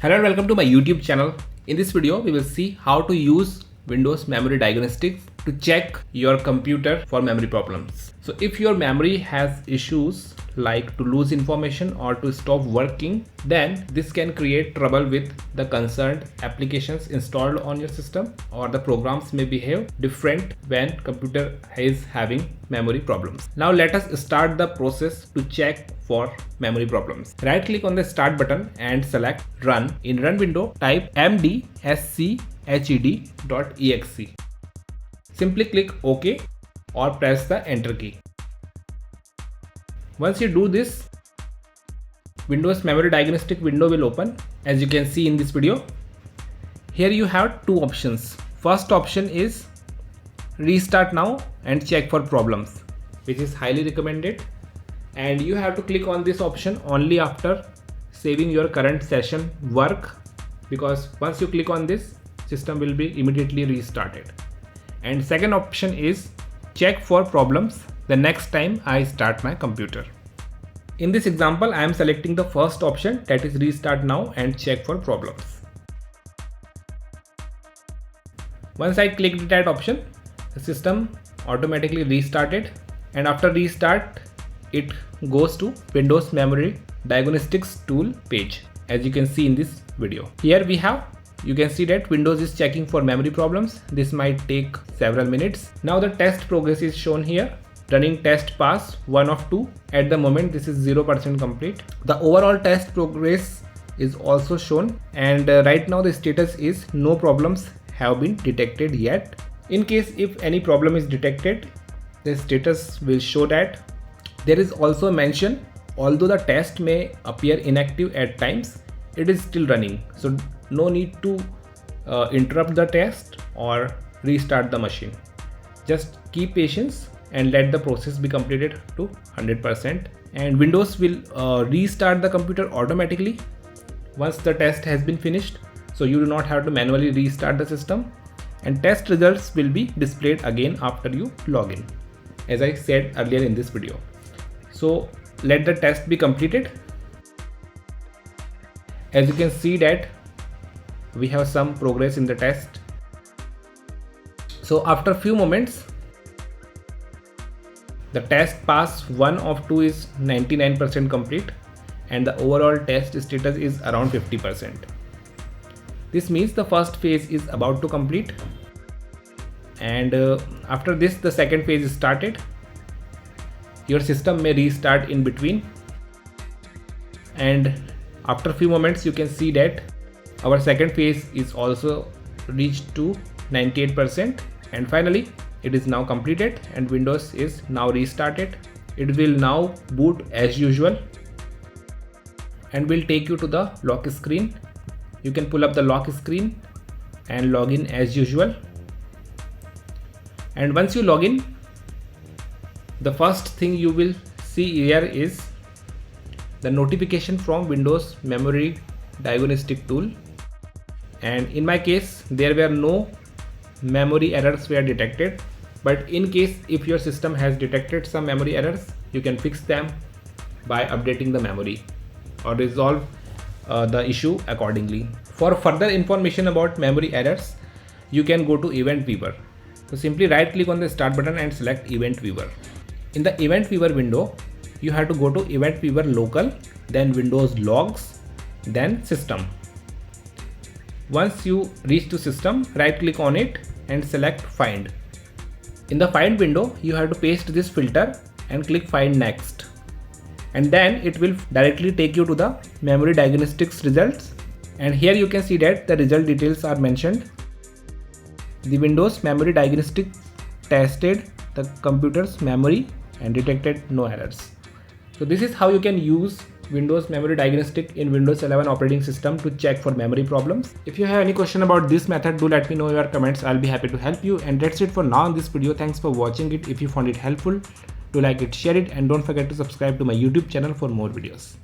Hello and welcome to my YouTube channel. In this video, we will see how to use Windows Memory Diagnostic to check your computer for memory problems. So if your memory has issues like to lose information or to stop working, then this can create trouble with the concerned applications installed on your system, or the programs may behave different when computer is having memory problems. Now let us start the process to check for memory problems. Right click on the start button and select run. In run window, type mdsched.exe. Simply click OK or press the enter key. Once you do this, Windows Memory Diagnostic window will open, as you can see in this video. Here you have two options. First option is restart now and check for problems, which is highly recommended, and you have to click on this option only after saving your current session work, because once you click on this, system will be immediately restarted. And second option is check for problems the next time I start my computer. In this example, I am selecting the first option, that is restart now and check for problems. Once I clicked that option, the system automatically restarted, and after restart it goes to Windows Memory Diagnostics tool page, as you can see in this video. Here you can see that Windows is checking for memory problems. This might take several minutes. Now the test progress is shown here. Running test pass 1 of 2. At the moment this is 0% complete. The overall test progress is also shown, and right now the status is no problems have been detected yet. In case if any problem is detected, the status will show that. There is also mention, although the test may appear inactive at times, it is still running. So no need to interrupt the test or restart the machine. Just keep patience and let the process be completed to 100%, and Windows will restart the computer automatically once the test has been finished. So you do not have to manually restart the system, and test results will be displayed again after you log in, as I said earlier in this video. So let the test be completed. As you can see that we have some progress in the test. So after few moments, the test pass 1 of 2 is 99% complete, and the overall test status is around 50%. This means the first phase is about to complete, and after this the second phase is started. Your system may restart in between, and after few moments you can see that our second phase is also reached to 98%, and finally it is now completed and Windows is now restarted. It will now boot as usual and will take you to the lock screen. You can pull up the lock screen and log in as usual. And once you log in, the first thing you will see here is the notification from Windows Memory Diagnostic tool. And in my case, there were no memory errors were detected, but in case if your system has detected some memory errors, you can fix them by updating the memory or resolve the issue accordingly. For further information about memory errors, you can go to Event Viewer. So simply right click on the start button and select Event Viewer. In the Event Viewer window, you have to go to Event Viewer Local, then Windows Logs, then System. Once you reach to System, right click on it and select Find. In the Find window, you have to paste this filter and click Find Next. And then it will directly take you to the Memory Diagnostics results. And here you can see that the result details are mentioned. The Windows Memory Diagnostic tested the computer's memory and detected no errors. So this is how you can use Windows Memory Diagnostic in Windows 11 operating system to check for memory problems. If you have any question about this method, do let me know in your comments. I'll be happy to help you. And that's it for now in this video. Thanks for watching it. If you found it helpful, do like it, share it, and don't forget to subscribe to my YouTube channel for more videos.